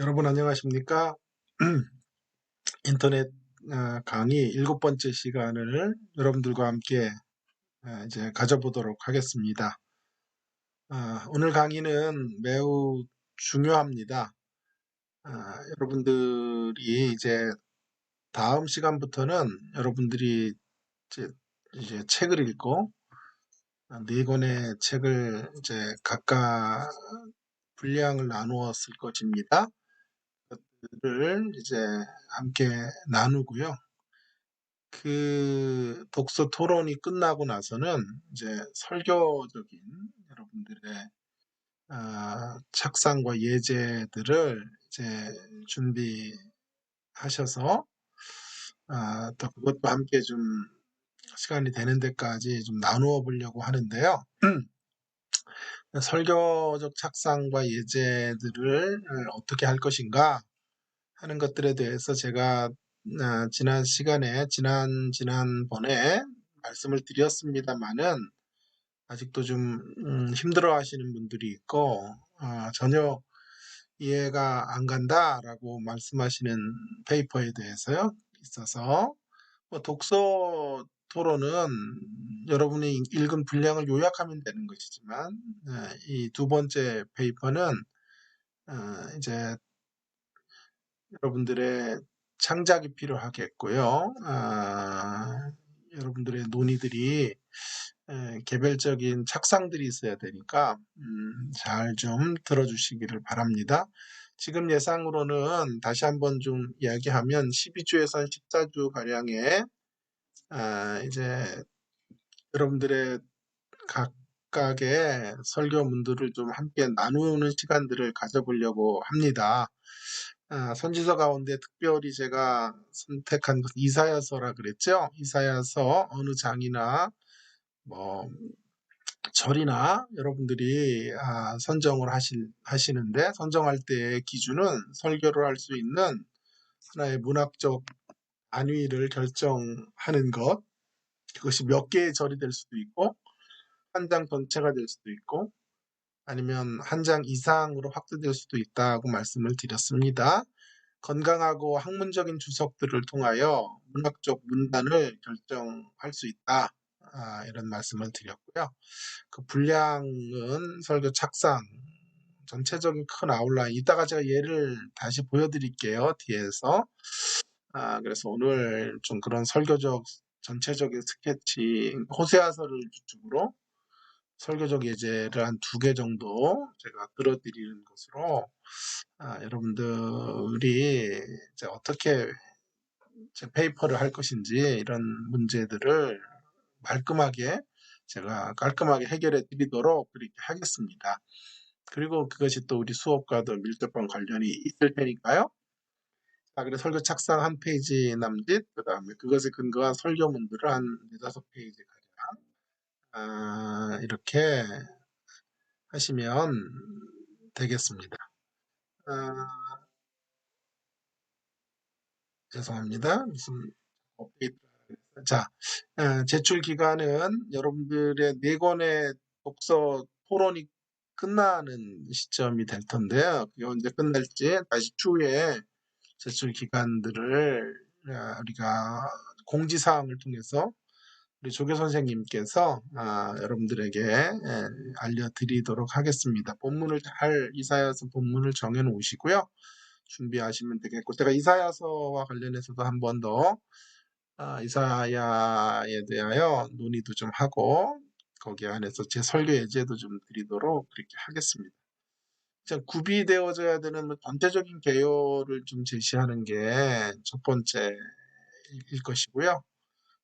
여러분 안녕하십니까? 인터넷 강의 7번째 시간을 여러분들과 함께 이제 가져보도록 하겠습니다. 오늘 강의는 매우 중요합니다. 여러분들이 이제 다음 시간부터는 여러분들이 이제 책을 읽고 네 권의 책을 이제 각각 분량을 나누어 쓸 것입니다. 그를 이제 함께 나누고요. 그 독서 토론이 끝나고 나서는 이제 설교적인 여러분들의 착상과 예제들을 이제 준비하셔서 또 그것도 함께 좀 시간이 되는 데까지 좀 나누어 보려고 하는데요. 설교적 착상과 예제들을 어떻게 할 것인가 하는 것들에 대해서 제가 지난 시간에 지난번에 말씀을 드렸습니다마는 아직도 좀 힘들어 하시는 분들이 있고 전혀 이해가 안 간다라고 말씀하시는 페이퍼에 대해서요 있어서 독서 토론은 여러분이 읽은 분량을 요약하면 되는 것이지만 이 두 번째 페이퍼는 이제 여러분들의 창작이 필요하겠고요. 여러분들의 논의들이 개별적인 착상들이 있어야 되니까 잘 좀 들어주시기를 바랍니다. 지금 예상으로는 다시 한번 좀 이야기하면 12주에서 14주 가량의 이제 여러분들의 각각의 설교문들을 좀 함께 나누는 시간들을 가져보려고 합니다. 선지서 가운데 특별히 제가 선택한 것은 이사야서라 그랬죠. 이사야서 어느 장이나 뭐 절이나 여러분들이 선정을 하시는데 선정할 때의 기준은 설교를 할 수 있는 하나의 문학적 안위를 결정하는 것, 그것이 몇 개의 절이 될 수도 있고 한 장 전체가 될 수도 있고 아니면 한 장 이상으로 확대될 수도 있다고 말씀을 드렸습니다. 건강하고 학문적인 주석들을 통하여 문학적 문단을 결정할 수 있다. 이런 말씀을 드렸고요. 그 분량은 설교 착상, 전체적인 큰 아웃라인, 이따가 제가 예를 다시 보여드릴게요. 뒤에서. 그래서 오늘 좀 그런 설교적 전체적인 스케치, 호세아서를 주축으로 설교적 예제를 한 2개 정도 제가 들어드리는 것으로 여러분들이 이제 어떻게 제 페이퍼를 할 것인지 이런 문제들을 말끔하게 제가 깔끔하게 해결해 드리도록 그렇게 하겠습니다. 그리고 그것이 또 우리 수업과도 밀접한 관련이 있을 테니까요. 그래서 설교 착상 한 페이지 남짓, 그 다음에 그것에 근거한 설교문들을 한 4-5페이지 가량 이렇게 하시면 되겠습니다. 죄송합니다. 무슨 업데이트. 자, 제출 기간은 여러분들의 4권의 독서 토론이 끝나는 시점이 될 텐데요. 그게 언제 끝날지 다시 추후에 제출 기간들을 우리가 공지사항을 통해서 우리 조교 선생님께서 여러분들에게 알려드리도록 하겠습니다. 본문을 잘 이사야서 본문을 정해 놓으시고요. 준비하시면 되겠고, 제가 이사야서와 관련해서도 한 번 더 이사야에 대하여 논의도 좀 하고 거기 안에서 제 설교 예제도 좀 드리도록 그렇게 하겠습니다. 구비되어져야 되는 전체적인 개요를 좀 제시하는 게 첫 번째일 것이고요.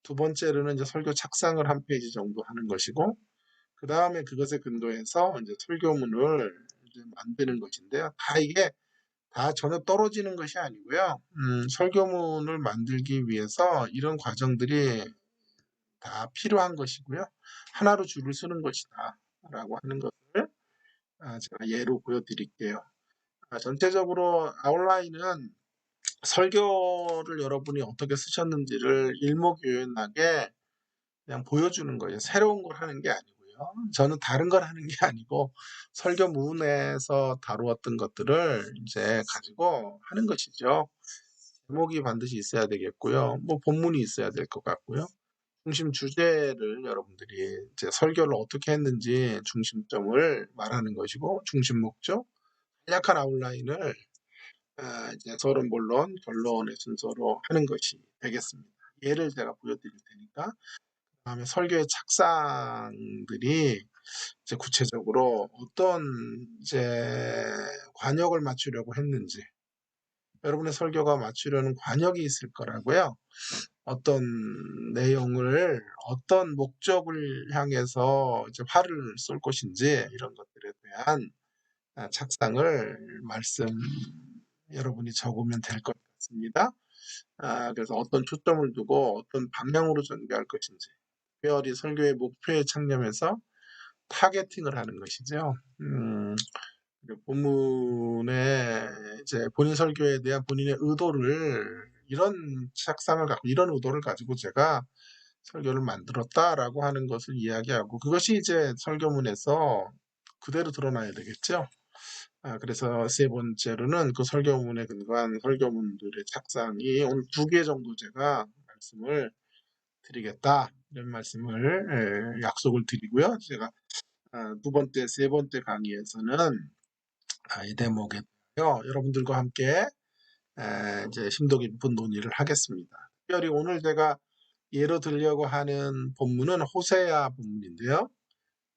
두 번째로는 이제 설교 착상을 한 페이지 정도 하는 것이고, 그 다음에 그것에 근거해서 이제 설교문을 이제 만드는 것인데요. 이게 다 전혀 떨어지는 것이 아니고요. 설교문을 만들기 위해서 이런 과정들이 다 필요한 것이고요. 하나로 줄을 서는 것이다 라고 하는 것을 제가 예로 보여드릴게요. 전체적으로 아웃라인은 설교를 여러분이 어떻게 쓰셨는지를 일목요연하게 그냥 보여주는 거예요. 새로운 걸 하는 게 아니고요. 저는 다른 걸 하는 게 아니고 설교문에서 다루었던 것들을 이제 가지고 하는 것이죠. 제목이 반드시 있어야 되겠고요. 뭐 본문이 있어야 될 것 같고요. 중심 주제를 여러분들이 이제 설교를 어떻게 했는지 중심점을 말하는 것이고 중심 목적, 간략한 아웃라인을 이제 서론, 본론, 결론의 순서로 하는 것이 되겠습니다. 예를 제가 보여드릴 테니까 그다음에 설교의 착상들이 이제 구체적으로 어떤 이제 관역을 맞추려고 했는지 여러분의 설교가 맞추려는 관역이 있을 거라고요. 어떤 내용을 어떤 목적을 향해서 이제 화를 쏠 것인지 이런 것들에 대한 착상을 말씀 여러분이 적으면 될 것 같습니다. 그래서 어떤 초점을 두고 어떤 방향으로 전개할 것인지 특별히 설교의 목표에 창념해서 타겟팅을 하는 것이죠. 본문에 이제 본인 설교에 대한 본인의 의도를 이런 착상을 갖고 이런 의도를 가지고 제가 설교를 만들었다라고 하는 것을 이야기하고 그것이 이제 설교문에서 그대로 드러나야 되겠죠. 그래서 세 번째로는 그 설교문에 근거한 설교문들의 착상이 오늘 2개 정도 제가 말씀을 드리겠다 이런 말씀을 약속을 드리고요. 제가 두 번째, 세 번째 강의에서는 이 대목에 대하여 여러분들과 함께 이제 심도 깊은 논의를 하겠습니다. 특별히 오늘 제가 예로 들려고 하는 본문은 호세아 본문인데요.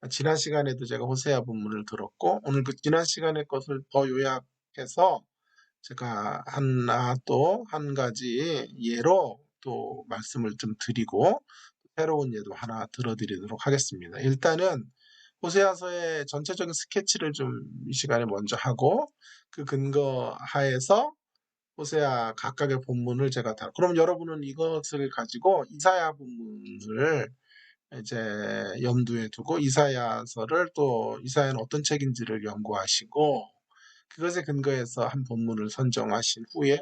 지난 시간에도 제가 호세아 본문을 들었고 오늘 그 지난 시간의 것을 더 요약해서 제가 하나 또 한 가지 예로 또 말씀을 좀 드리고 새로운 예도 하나 들어드리도록 하겠습니다. 일단은 호세아서의 전체적인 스케치를 좀 이 시간에 먼저 하고 그 근거 하에서 호세아 각각의 본문을 제가 다 그럼 여러분은 이것을 가지고 이사야 본문을 이제 염두에 두고 이사야서를 또 이사야는 어떤 책인지를 연구하시고 그것에 근거해서 한 본문을 선정하신 후에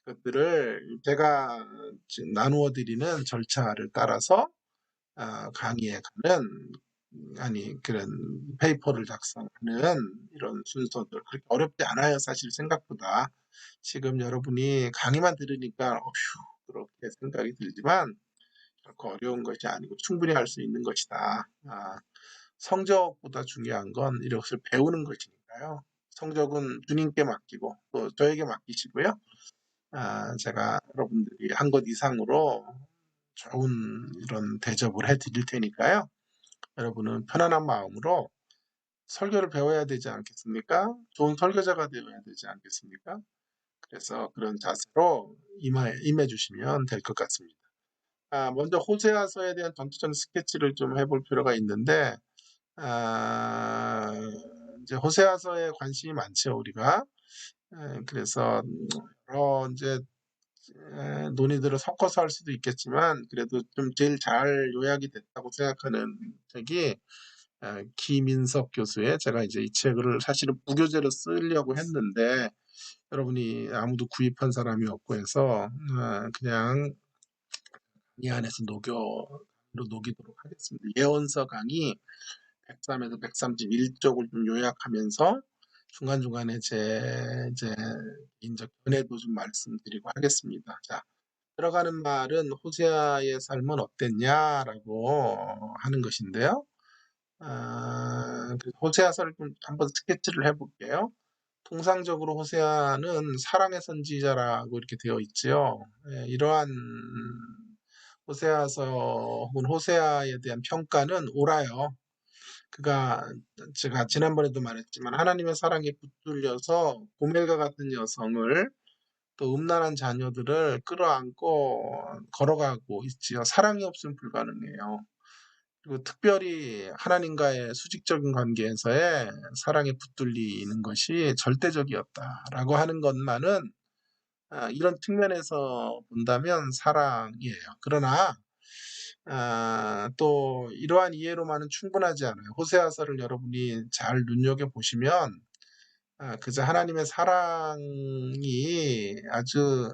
그것들을 제가 지금 나누어 드리는 절차를 따라서 강의에 가는 아니 그런 페이퍼를 작성하는 이런 순서들 그렇게 어렵지 않아요. 사실 생각보다 지금 여러분이 강의만 들으니까 어휴 그렇게 생각이 들지만 결코 어려운 것이 아니고 충분히 할 수 있는 것이다. 성적보다 중요한 건 이것을 배우는 것이니까요. 성적은 주님께 맡기고 또 저에게 맡기시고요. 제가 여러분들이 한 것 이상으로 좋은 이런 대접을 해드릴 테니까요. 여러분은 편안한 마음으로 설교를 배워야 되지 않겠습니까? 좋은 설교자가 되어야 되지 않겠습니까? 그래서 그런 자세로 임해 주시면 될 것 같습니다. 먼저 호세아서에 대한 전체적인 스케치를 좀 해볼 필요가 있는데, 아, 이제 호세아서에 관심이 많죠, 우리가. 그래서 여러 이제 논의들을 섞어서 할 수도 있겠지만, 그래도 좀 제일 잘 요약이 됐다고 생각하는 책이 기민석 교수의 제가 이제 이 책을 사실은 부교재로 쓰려고 했는데 여러분이 아무도 구입한 사람이 없고 해서 그냥 이 안에서 녹이도록 하겠습니다. 예언서 강의 103에서 131쪽을 좀 요약하면서 중간중간에 제 이제 개인적 견해도 좀 말씀드리고 하겠습니다. 자, 들어가는 말은 호세아의 삶은 어땠냐라고 하는 것인데요. 호세아서를 좀 한번 스케치를 해볼게요. 통상적으로 호세아는 사랑의 선지자라고 이렇게 되어 있지요. 이러한 호세아서 혹은 호세아에 대한 평가는 옳아요. 그가 제가 지난번에도 말했지만 하나님의 사랑에 붙들려서 고멜과 같은 여성을 또 음란한 자녀들을 끌어안고 걸어가고 있지요. 사랑이 없으면 불가능해요. 그리고 특별히 하나님과의 수직적인 관계에서의 사랑에 붙들리는 것이 절대적이었다라고 하는 것만은 이런 측면에서 본다면 사랑이에요. 그러나 또 이러한 이해로만은 충분하지 않아요. 호세아서를 여러분이 잘 눈여겨보시면 그저 하나님의 사랑이 아주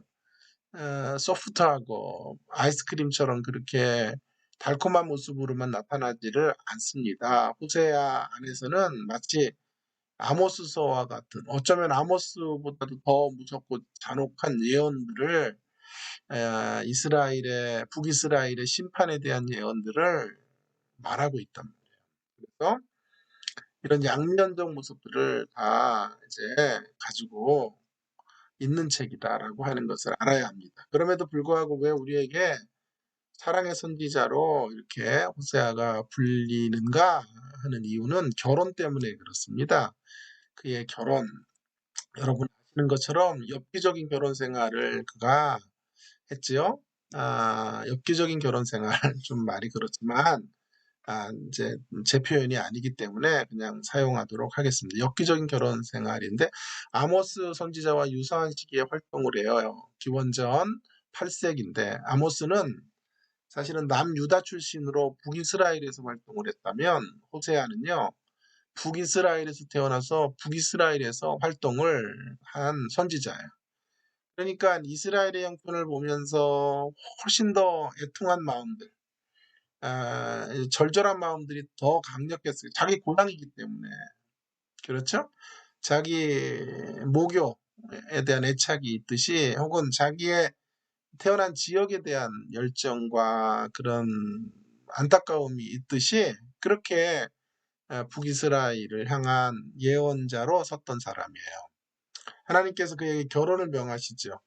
소프트하고 아이스크림처럼 그렇게 달콤한 모습으로만 나타나지를 않습니다. 호세아 안에서는 마치 아모스서와 같은, 어쩌면 아모스보다도 더 무섭고 잔혹한 예언들을, 북이스라엘의 심판에 대한 예언들을 말하고 있단 말이에요. 그래서 이런 양면적 모습들을 다 이제 가지고 있는 책이다라고 하는 것을 알아야 합니다. 그럼에도 불구하고 왜 우리에게 사랑의 선지자로 이렇게 호세아가 불리는가 하는 이유는 결혼 때문에 그렇습니다. 그의 결혼, 여러분 아시는 것처럼 엽기적인 결혼 생활을 그가 했지요. 엽기적인 결혼 생활, 좀 말이 그렇지만, 이제 제 표현이 아니기 때문에 그냥 사용하도록 하겠습니다. 엽기적인 결혼 생활인데, 아모스 선지자와 유사한 시기에 활동을 해요. 기원전 8세기인데, 아모스는 사실은 남유다 출신으로 북이스라엘에서 활동을 했다면, 호세아는요, 북이스라엘에서 태어나서 북이스라엘에서 활동을 한 선지자예요. 그러니까 이스라엘의 형편을 보면서 훨씬 더 애통한 마음들, 절절한 마음들이 더 강력했어요. 자기 고향이기 때문에. 그렇죠? 자기 모교에 대한 애착이 있듯이, 혹은 자기의 태어난 지역에 대한 열정과 그런 안타까움이 있듯이, 그렇게 북이스라엘을 향한 예언자로 섰던 사람이에요. 하나님께서 그에게 결혼을 명하시죠.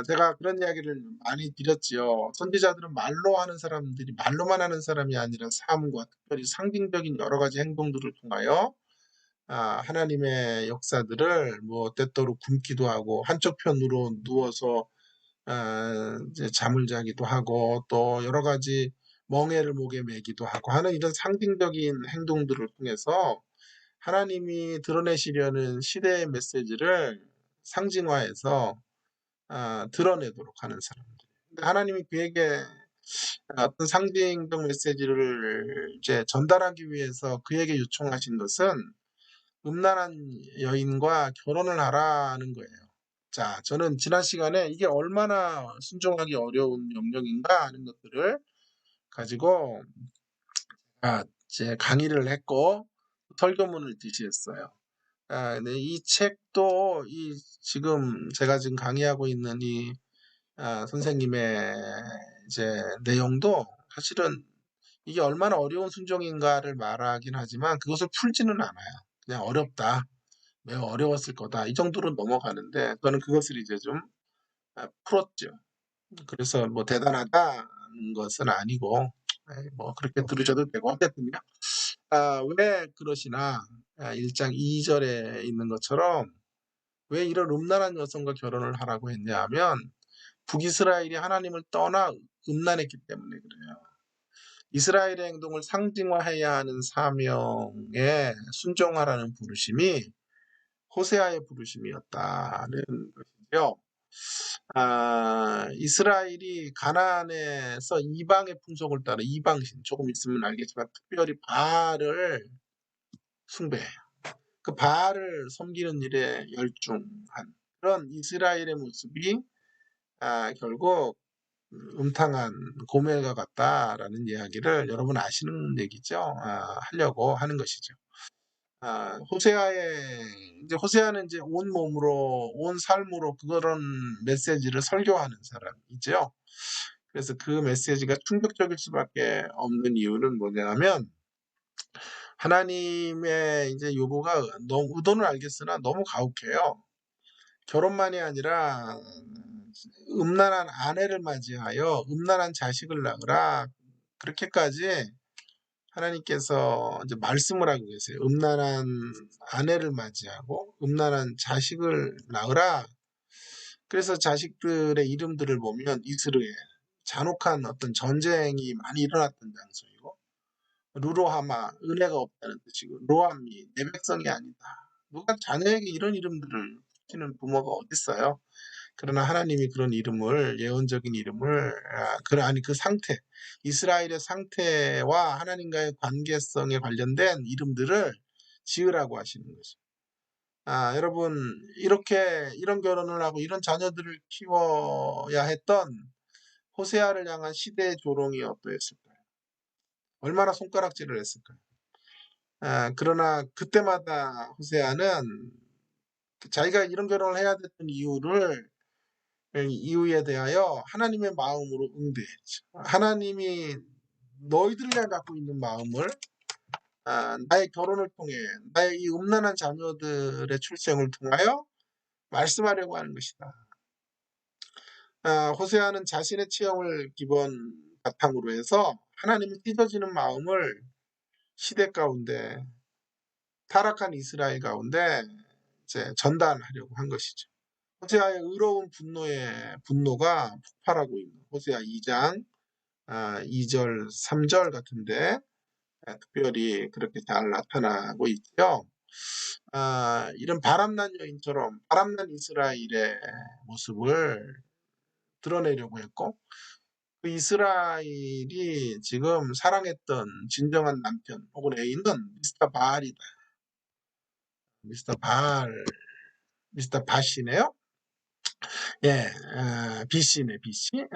제가 그런 이야기를 많이 드렸지요. 선지자들은 말로 하는 사람들이, 말로만 하는 사람이 아니라 삶과 특별히 상징적인 여러 가지 행동들을 통하여 하나님의 역사들을 뭐 때때로 굶기도 하고, 한쪽 편으로 누워서 이제 잠을 자기도 하고, 또 여러 가지 멍에를 목에 매기도 하고 하는 이런 상징적인 행동들을 통해서 하나님이 드러내시려는 시대의 메시지를 상징화해서 드러내도록 하는 사람들. 근데 하나님이 그에게 어떤 상징적 메시지를 이제 전달하기 위해서 그에게 요청하신 것은 음란한 여인과 결혼을 하라는 거예요. 자, 저는 지난 시간에 이게 얼마나 순종하기 어려운 명령인가 하는 것들을 가지고 이제 강의를 했고 설교문을 지시했어요. 네, 이 책도 지금 제가 지금 강의하고 있는 이 선생님의 이제 내용도 사실은 이게 얼마나 어려운 순종인가를 말하긴 하지만 그것을 풀지는 않아요. 그냥 어렵다, 매우 어려웠을 거다 이 정도로 넘어가는데, 저는 그것을 이제 좀 풀었죠. 그래서 뭐 대단하다는 것은 아니고, 뭐 그렇게 들으셔도 되고, 어쨌든요. 왜 그러시나, 1장 2절에 있는 것처럼 왜 이런 음란한 여성과 결혼을 하라고 했냐 하면, 북이스라엘이 하나님을 떠나 음란했기 때문에 그래요. 이스라엘의 행동을 상징화해야 하는 사명에 순종하라는 부르심이 호세아의 부르심이었다는 것이죠. 이스라엘이 가나안에서 이방의 풍속을 따라, 이방신, 조금 있으면 알겠지만 특별히 바알을 숭배해요. 그 바알을 섬기는 일에 열중한 그런 이스라엘의 모습이 결국 음탕한 고멜과 같다라는 이야기를 여러분 아시는 얘기죠. 하려고 하는 것이죠. 호세아는 이제 온 몸으로, 온 삶으로 그런 메시지를 설교하는 사람이죠. 그래서 그 메시지가 충격적일 수밖에 없는 이유는 뭐냐면, 하나님의 이제 요구가 너무, 의도는 알겠으나 너무 가혹해요. 결혼만이 아니라 음란한 아내를 맞이하여 음란한 자식을 낳으라, 그렇게까지 하나님께서 이제 말씀을 하고 계세요. 음란한 아내를 맞이하고 음란한 자식을 낳으라. 그래서 자식들의 이름들을 보면 이스르엘, 잔혹한 어떤 전쟁이 많이 일어났던 장소이고, 루로하마, 은혜가 없다는 뜻이고, 로암미, 내 백성이 아니다. 누가 자녀에게 이런 이름들을 붙이는 부모가 어디 있어요? 그러나 하나님이 그런 이름을, 예언적인 이름을, 아니 그 상태, 이스라엘의 상태와 하나님과의 관계성에 관련된 이름들을 지으라고 하시는 거죠. 여러분, 이런 결혼을 하고 이런 자녀들을 키워야 했던 호세아를 향한 시대의 조롱이 어떠했을까요? 얼마나 손가락질을 했을까요? 그러나 그때마다 호세아는 자기가 이런 결혼을 해야 됐던 이유에 대하여 하나님의 마음으로 응대했죠. 하나님이 너희들이 갖고 있는 마음을 나의 결혼을 통해 나의 이 음란한 자녀들의 출생을 통하여 말씀하려고 하는 것이다. 호세아는 자신의 체험을 기본 바탕으로 해서 하나님이 찢어지는 마음을 시대 가운데 타락한 이스라엘 가운데 이제 전달하려고 한 것이죠. 호세아의 의로운 분노가 폭발하고 있는 호세아 2장 2절 3절 같은데 특별히 그렇게 잘 나타나고 있죠. 이런 바람난 여인처럼 바람난 이스라엘의 모습을 드러내려고 했고 그 이스라엘이 지금 사랑했던 진정한 남편 혹은 애인은 미스터 바알이다. 미스터 바알, 미스터 바시네요. 예, BC네, BC.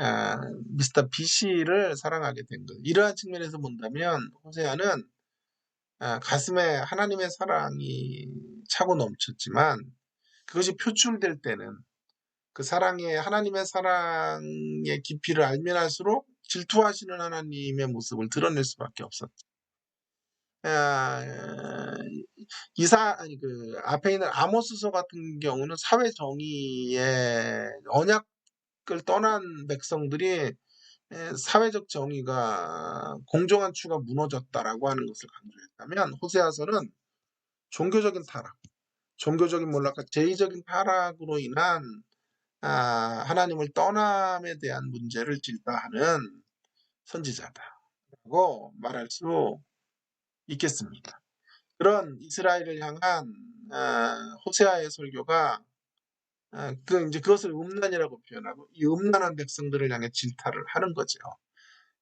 미스터 BC를 사랑하게 된 것. 이러한 측면에서 본다면 호세아는 가슴에 하나님의 사랑이 차고 넘쳤지만 그것이 표출될 때는 그 하나님의 사랑의 깊이를 알면 알수록 질투하시는 하나님의 모습을 드러낼 수밖에 없었죠. 아, 아니 그 앞에 있는 아모스서 같은 경우는 사회 정의의 언약을 떠난 백성들이 사회적 정의가 공정한 추가 무너졌다라고 하는 것을 강조했다면 호세아서는 종교적인 타락, 종교적인 몰락과 제의적인 타락으로 인한 하나님을 떠남에 대한 문제를 질타하는 선지자다라고 말할 수 있겠습니다. 그런 이스라엘을 향한 호세아의 설교가 이제 그것을 음란이라고 표현하고 이 음란한 백성들을 향해 질타를 하는 거죠.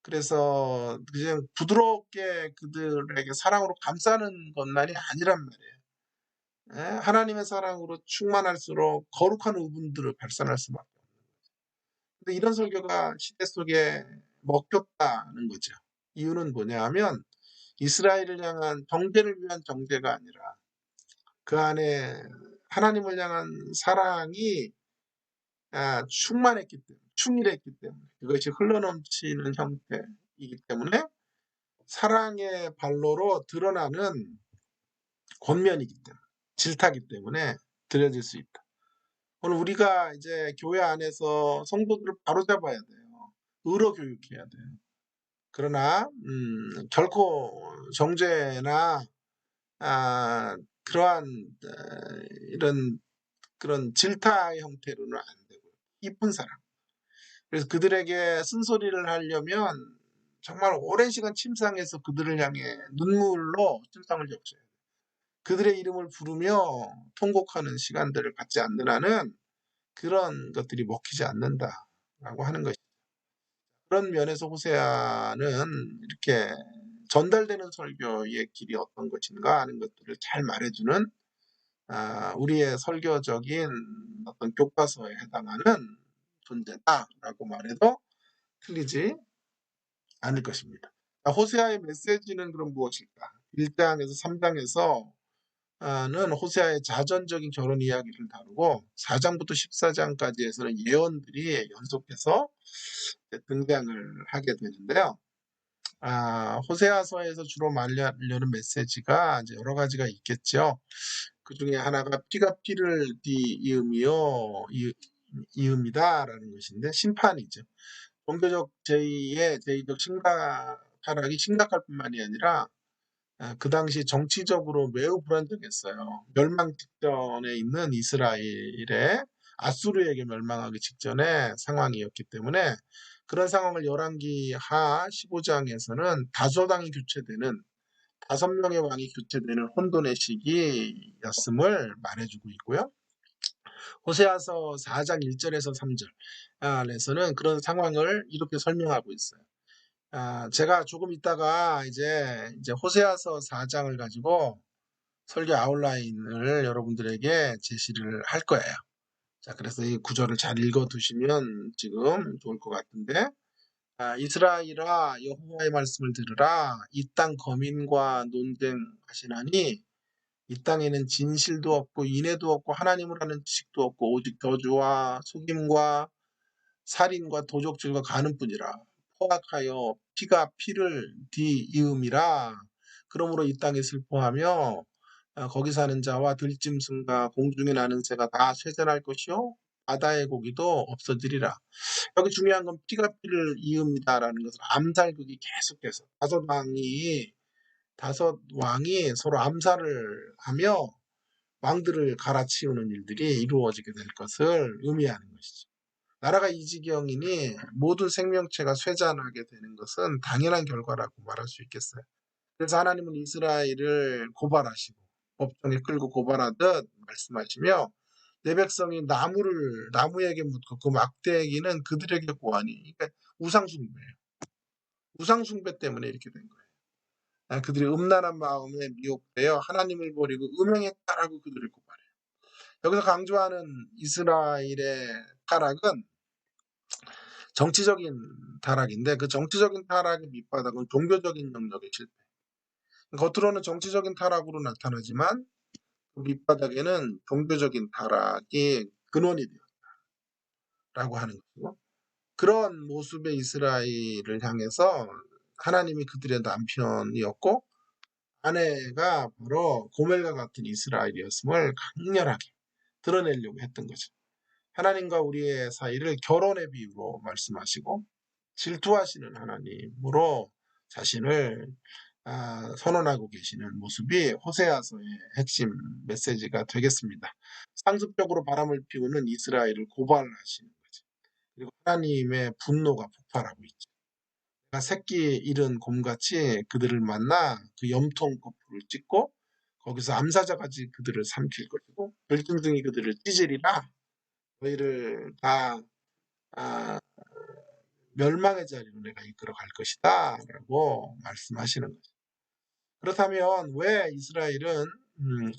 그래서 그냥 부드럽게 그들에게 사랑으로 감싸는 것만이 아니란 말이에요. 하나님의 사랑으로 충만할수록 거룩한 의분들을 발산할 수밖에 없는 거죠. 근데 이런 설교가 시대 속에 먹혔다는 거죠. 이유는 뭐냐 하면 이스라엘을 향한 정죄를 위한 정죄가 아니라 그 안에 하나님을 향한 사랑이 충만했기 때문에, 충일했기 때문에, 그것이 흘러넘치는 형태이기 때문에 사랑의 발로로 드러나는 권면이기 때문에, 질타기 때문에 드려질 수 있다. 오늘 우리가 이제 교회 안에서 성도들을 바로잡아야 돼요. 의로 교육해야 돼요. 그러나 결코 정죄나 그러한 이런 그런 질타의 형태로는 안 되고 이쁜 사랑. 그래서 그들에게 쓴소리를 하려면 정말 오랜 시간 침상에서 그들을 향해 눈물로 침상을 적셔요. 그들의 이름을 부르며 통곡하는 시간들을 갖지 않는 한은 그런 것들이 먹히지 않는다라고 하는 것이죠. 그런 면에서 호세아는 이렇게 전달되는 설교의 길이 어떤 것인가 하는 것들을 잘 말해주는 우리의 설교적인 어떤 교과서에 해당하는 존재다라고 말해도 틀리지 않을 것입니다. 호세아의 메시지는 그럼 무엇일까? 1장에서 3장에서 는 호세아의 자전적인 결혼 이야기를 다루고 4장부터 14장까지에서는 예언들이 연속해서 등장을 하게 되는데요. 호세아서에서 주로 말하려는 메시지가 이제 여러 가지가 있겠죠. 그 중에 하나가 피가 피를 이음이요 이음이다라는 것인데 심판이죠. 종교적 제의적 타락이 심각할 뿐만이 아니라 그 당시 정치적으로 매우 불안정했어요. 멸망 직전에 있는 이스라엘의 아수르에게 멸망하기 직전의 상황이었기 때문에 그런 상황을 열왕기 하 15장에서는 다소당이 교체되는 5명의 왕이 교체되는 혼돈의 시기였음을 말해주고 있고요. 호세아서 4장 1절에서 3절에서는 그런 상황을 이렇게 설명하고 있어요. 제가 조금 있다가 이제 호세아서 4장을 가지고 설교 아웃라인을 여러분들에게 제시를 할 거예요. 자, 그래서 이 구절을 잘 읽어 두시면 지금 좋을 것 같은데, 이스라엘아 여호와의 말씀을 들으라. 이 땅 거민과 논쟁하시나니 이 땅에는 진실도 없고 인애도 없고 하나님을 아는 지식도 없고 오직 저주와 속임과 살인과 도적질과 가늠뿐이라. 포악하여 피가 피를 뒤이음이라. 그러므로 이 땅에 슬퍼하며 거기 사는 자와 들짐승과 공중에 나는 새가 다 쇠잔할 것이요 바다의 고기도 없어지리라. 여기 중요한 건 피가 피를 이음이다라는 것은 암살극이 계속해서 다섯 왕이 서로 암살을 하며 왕들을 갈아치우는 일들이 이루어지게 될 것을 의미하는 것이죠. 나라가 이 지경이니 모든 생명체가 쇠잔하게 되는 것은 당연한 결과라고 말할 수 있겠어요. 그래서 하나님은 이스라엘을 고발하시고 법정에 끌고 고발하듯 말씀하시며 내 백성이 나무에게 묻고 그 막대기는 그들에게 고하니. 그러니까 우상숭배예요. 우상숭배 때문에 이렇게 된 거예요. 그들이 음란한 마음에 미혹되어 하나님을 버리고 음행했다라고 그들을 고발해요. 여기서 강조하는 이스라엘의 타락은 정치적인 타락인데 그 정치적인 타락의 밑바닥은 종교적인 영역의 실패. 겉으로는 정치적인 타락으로 나타나지만 그 밑바닥에는 종교적인 타락이 근원이 되었다라고 하는 것이고 그런 모습의 이스라엘을 향해서 하나님이 그들의 남편이었고 아내가 바로 고멜과 같은 이스라엘이었음을 강렬하게 드러내려고 했던 거죠. 하나님과 우리의 사이를 결혼의 비유로 말씀하시고 질투하시는 하나님으로 자신을 선언하고 계시는 모습이 호세아서의 핵심 메시지가 되겠습니다. 상습적으로 바람을 피우는 이스라엘을 고발하시는 거죠. 그리고 하나님의 분노가 폭발하고 있죠. 새끼 잃은 곰같이 그들을 만나 그 염통 거풀을 찢고 거기서 암사자같이 그들을 삼킬 것이고 들짐승이 그들을 찢으리라. 너희를 다 아, 멸망의 자리로 내가 이끌어 갈 것이다 라고 말씀하시는 거죠. 그렇다면 왜 이스라엘은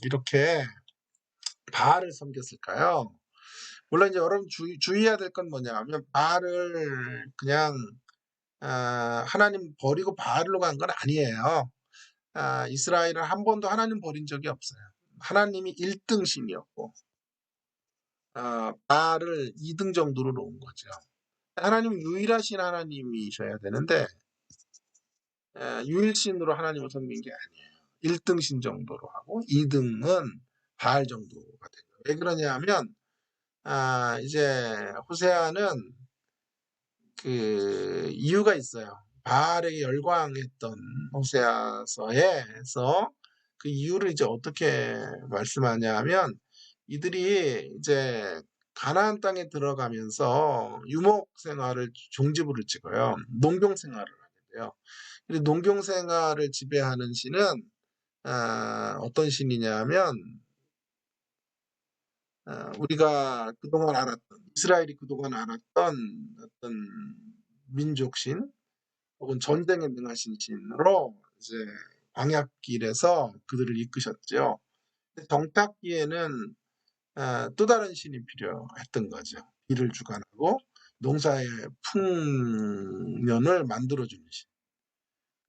이렇게 바알을 섬겼을까요? 물론 이제 여러분 주의해야 될 건 뭐냐 하면 바알을 그냥 하나님 버리고 바알로 간 건 아니에요. 이스라엘은 한 번도 하나님 버린 적이 없어요. 하나님이 1등 신이었고 바알을 2등 정도로 놓은 거죠. 하나님은 유일하신 하나님이셔야 되는데 유일신으로 하나님을 섬긴 게 아니에요. 1등 신 정도로 하고 2등은 바알 정도가 된 거예요. 왜 그러냐 하면 이제 호세아는 그 이유가 있어요. 바알에게 열광했던 호세아서에서 그 이유를 이제 어떻게 말씀하냐 하면 이들이 이제 가나안 땅에 들어가면서 유목 생활을 종지부를 찍어요. 농경 생활을 하게 돼요. 근데 농경 생활을 지배하는 신은 어떤 신이냐 하면 우리가 그동안 알았던 이스라엘이 그동안 알았던 어떤 민족신 혹은 전쟁에 능하신 신으로 이제 광야길에서 그들을 이끄셨죠. 정탐기에는 또 다른 신이 필요했던 거죠. 비를 주관하고 농사의 풍년을 만들어주는 신.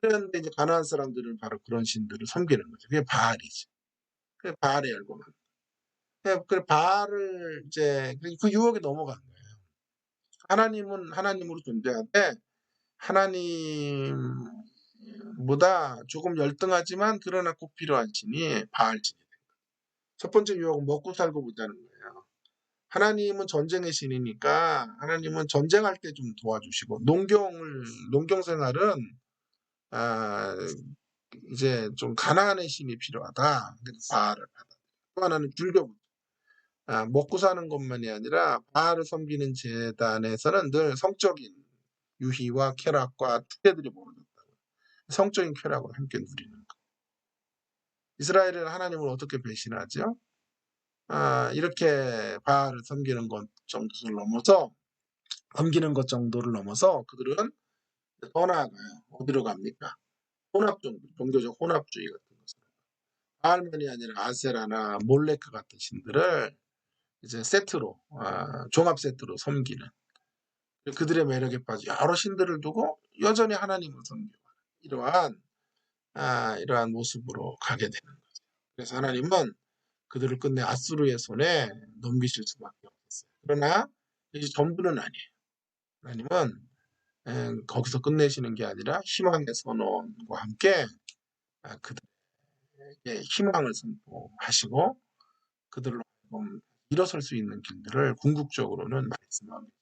그런데 이제 가나안 사람들은 바로 그런 신들을 섬기는 거죠. 그게 바알이죠. 그게 바알의 열공. 그 바알을 이제 그 유혹에 넘어간 거예요. 하나님은 하나님으로 존재하되 하나님보다 조금 열등하지만 그러나 꼭 필요한 신이 바알신이 돼요. 첫 번째 유혹은 먹고 살고 보자는 거예요. 하나님은 전쟁의 신이니까 하나님은 전쟁할 때 좀 도와주시고 농경 생활은 아, 이제 좀 가나안의 신이 필요하다. 그래서 바알을 받아. 또 하나는 불교. 먹고 사는 것만이 아니라 바알을 섬기는 재단에서는 늘 성적인 유희와 쾌락과 특혜들이 벌어졌다고. 성적인 쾌락을 함께 누리는 것. 이스라엘은 하나님을 어떻게 배신하죠? 이렇게 바알을 섬기는 것 정도를 넘어서 그들은 더 나아가요. 어디로 갑니까? 종교적 혼합주의 같은 것을. 바알만이 아니라 아세라나 몰레크 같은 신들을 이제 세트로 종합 세트로 섬기는 그들의 매력에 빠져 여러 신들을 두고 여전히 하나님을 섬기고 이러한 모습으로 가게 되는 거죠. 그래서 하나님은 그들을 끝내 아수르의 손에 넘기실 수밖에 없었어요. 그러나 이제 전부는 아니에요. 하나님은 거기서 끝내시는 게 아니라 희망의 선언과 함께 그들에게 희망을 선포하시고 그들로 하여금 일어설 수 있는 길들을 궁극적으로는 말씀합니다.